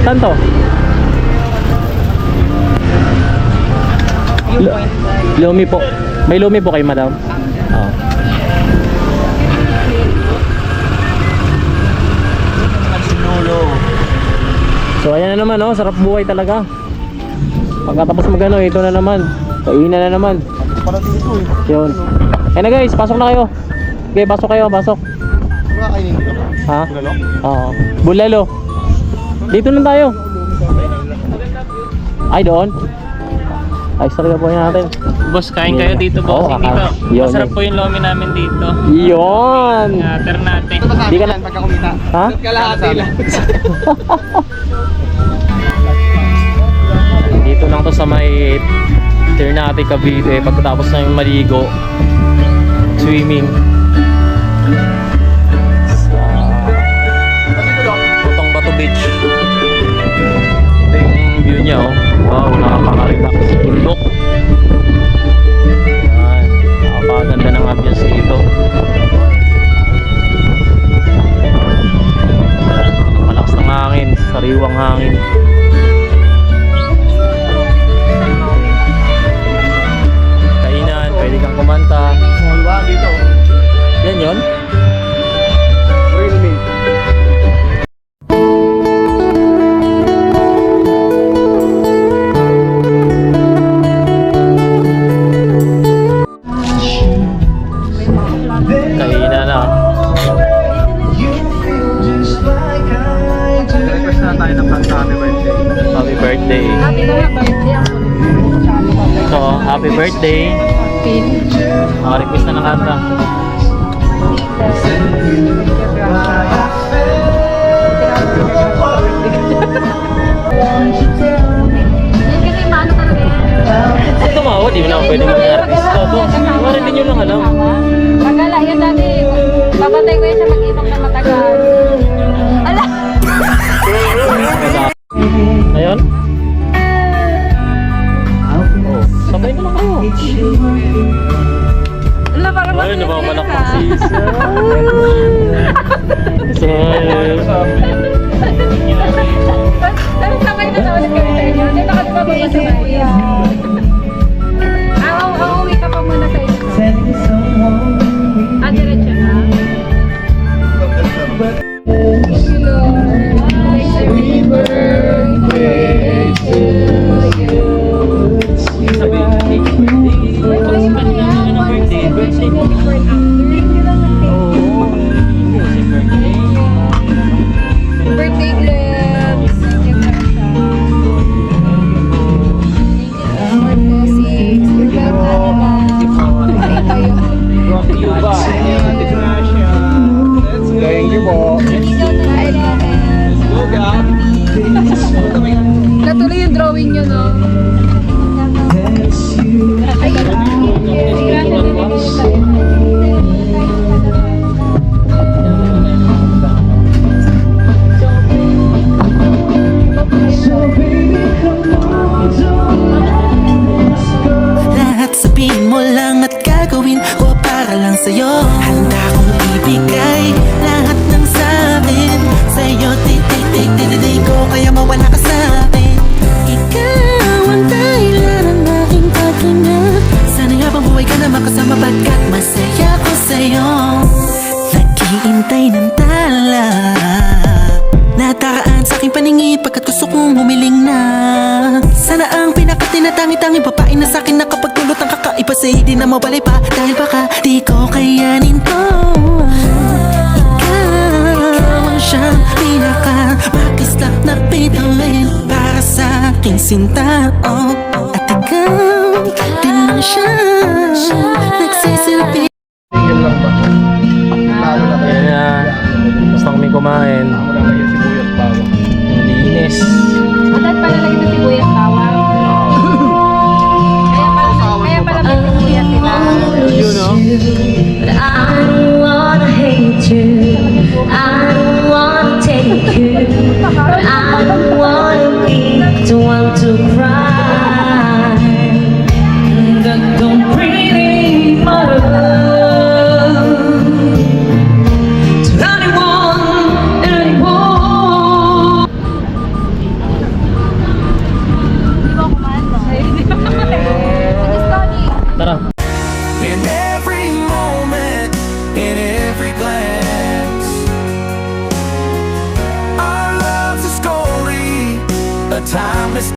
Saan to? Lumi po. May lumi po kayo, madam? Oo. So ayan na naman, oh, sarap buhay talaga. Pagkatapos magano, ito na naman. Kainan na naman. Para dito eh. Yun. Ayun na guys, pasok na kayo. Okay, pasok kayo, pasok. Wala kainin dito. Ha? Bulalo? Oo. Bulalo. Dito na tayo. Ay, doon. Ay, talaga po natin. Boss, kain kayo dito, boss. Oo, Hindi ba? yun, Masarap eh. po yung lomi namin dito. Yun. Ngater natin. Di ka na... Pagka kumita. Ha? Kalahati lang. Dito lang to sa may Ternate, Cavite. Pagkatapos na yung maligo, swimming sa Putong Bato Beach. Ito yung view niya, oh. Wow, nakapaka-relax sa bundok. Ayan, nakapaganda ng ambience dito. Malakas ng hangin, sariwang hangin. Kainan, pwede kang kumanta. Wala dito. Yan yun. Where you mean? Kainan na. Request na tayo ng kanta. Happy birthday. Happy birthday. Happy na nga birthday ako. So, happy birthday. Request na ng kanta. Yan kasi maano talaga yan. Pag tumawa, di mo na pwede mag-artista to. Wala din nyo lang alam. Magala yan dati. Babatay ko yan siya mag-inom na matagal. Ala! Ayun. Oh, sabay na lang kayo. Ala, parang Ay, nababalak pa si So, Pero sabay na ulit kami sa inyo. Hindi na kami mababasabay. Uuwi ka pa muna sa inyo. Diretso na. Happy birthday to you. Birthday globes. Thank you, Tasha. Thank you, Six. You're welcome. Ito yung... Thank you po. Natuloy yung drawing nyo, no? Lahat sabihin mo lang at gagawin ko para lang sa'yo. Handa kong ibigay lahat ng sa'kin sa'yo. Di ko kaya mawala ka sa'kin. Ikaw ang dahilan ng aking paghinga. Sana'y habang buhay ka na makasama pagkat masaya ko sa'yo. Naghihintay ng tala nataraan sa aking paningin pagkat gusto kong humiling na. Sana ang pinakatinatangi-tangi babae na sa'kin nakapagdulot ang kakaiba sa'yo di na mawalay pa dahil baka di ko kayanin to. Ikaw ang siyang pinakamakislap na bituin para sa aking sinta, oh. At ikaw din lang siya nagsisilbi. Tingin lang ba? Lalo na kayo. ayan na. Basta kami kumain. Wala na yung sibuyas bawang. Ang linis. At pala lagi sa sibuyas bawang. Kaya pala may sibuyas sila. Yun, no? But I don't wanna hate you, I don't wanna take you, but I don't wanna be the one to cry. That don't really matter to anyone, anyone. time is